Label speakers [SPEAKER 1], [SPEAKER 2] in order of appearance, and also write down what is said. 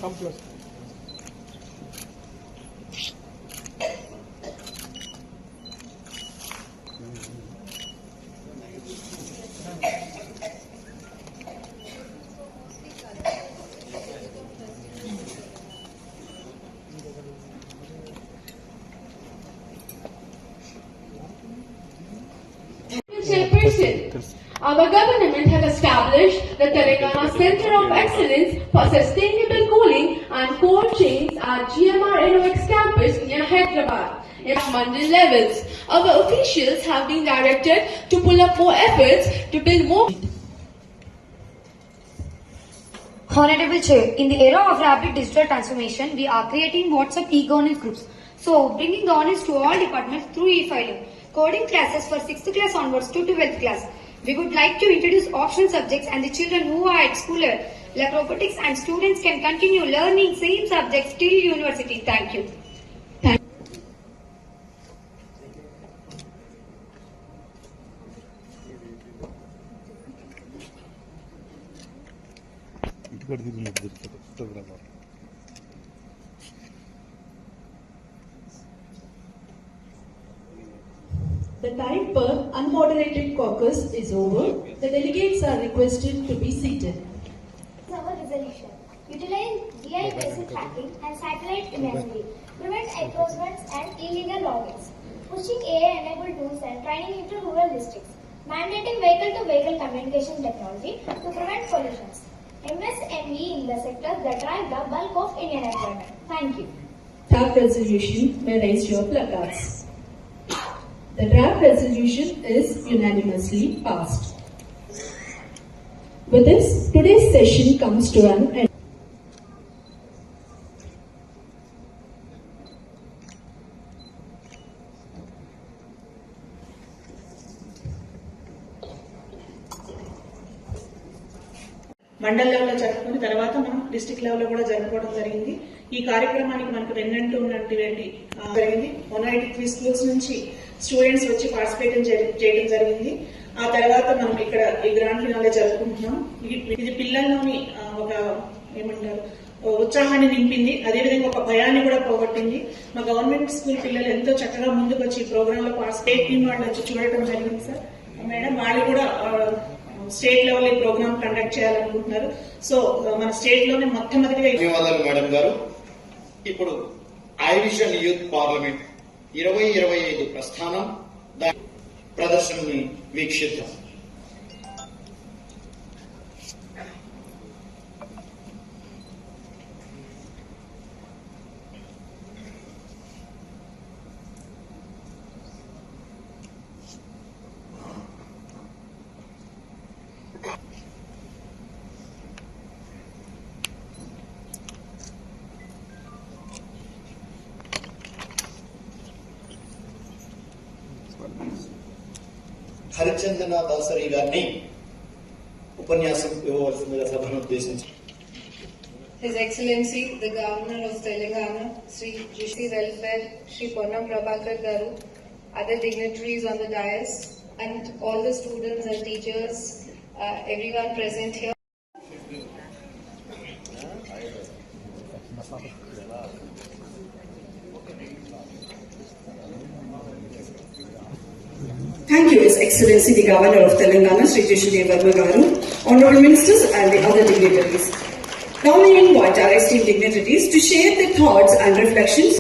[SPEAKER 1] Come close.
[SPEAKER 2] Chairperson, our government has established the Telangana Center of Excellence for Sustainable Cooling and Cold Chains at GMR campus near Hyderabad. At Mandal levels, our officials have been directed to pull up more efforts to build more.
[SPEAKER 3] Honorable Chair, in the era of rapid digital transformation, we are creating WhatsApp e-governance groups. So, bringing governance to all departments through e-filing. Coding classes for 6th class onwards to 12th class. We would like to introduce optional subjects and the children who are at school like robotics and students can continue learning same subjects till university. Thank you.
[SPEAKER 4] The time for unmoderated caucus is over. The delegates are requested to be seated.
[SPEAKER 5] Our resolution. Utilize GI-based tracking and satellite imagery. Prevent encroachments and illegal logins. Pushing AI-enabled tools and training into rural districts. Mandating vehicle-to-vehicle communication technology to prevent collisions. MSME in the sectors that drive the bulk of Indian employment. Thank you.
[SPEAKER 4] Draft resolution may raise your placards. The draft resolution is unanimously passed. With this, today's session comes to an end.
[SPEAKER 6] Mandal లెవెల్లో జరుపుకుని తర్వాత మనం district లెవెల్లో కూడా జరుపుకోవడం జరిగింది. ఈ కార్యక్రమానికి మనకు వెన్నంటూ ఉన్నటువంటి జరిగింది. 183 స్కూల్స్ నుంచి స్టూడెంట్స్ వచ్చి పార్టిసిపేట్ చేయడం జరిగింది. ఆ తర్వాత మనం ఇక్కడ ఈ గ్రాండ్ ఫినాలే జరుపుకుంటున్నాం. ఇది పిల్లల్లోని ఒక ఏమంటారు ఉత్సాహాన్ని నింపింది. అదేవిధంగా ఒక భయాన్ని కూడా పోగొట్టింది. మా గవర్నమెంట్ స్కూల్ పిల్లలు ఎంతో చక్కగా ముందుకు వచ్చి ఈ ప్రోగ్రామ్ లో పార్టిసిపేట్ టీం వాళ్ళు వచ్చి చూడటం జరిగింది. సార్ మేడం వాళ్ళు కూడా స్టేట్ లెవెల్ ఈ ప్రోగ్రామ్ కండక్ట్ చేయాలనుకుంటున్నారు. సో మన స్టేట్ లోనే మొట్టమొదటిగా.
[SPEAKER 7] ధన్యవాదాలు మేడం గారు. ఇప్పుడు iVision యూత్ పార్లమెంట్ 2025 ప్రస్థానం ప్రదర్శనని వీక్షిద్దాం. హరిచందన దాసరి గారిని ఉపన్యాసం ఇవ్వవలసిందిగా సభను ఉద్దేశించి.
[SPEAKER 8] His Excellency the Governor of Telangana, Sri Jishi Welfare, Sri Ponnam Prabhakar Garu, other dignitaries on the dais, and all the students and teachers, everyone present here.
[SPEAKER 9] Thank you, His Excellency the Governor of Telangana, Sri Jishi Garu, Honorable Ministers and the other dignitaries. Now we invite our esteemed dignitaries to share their thoughts and reflections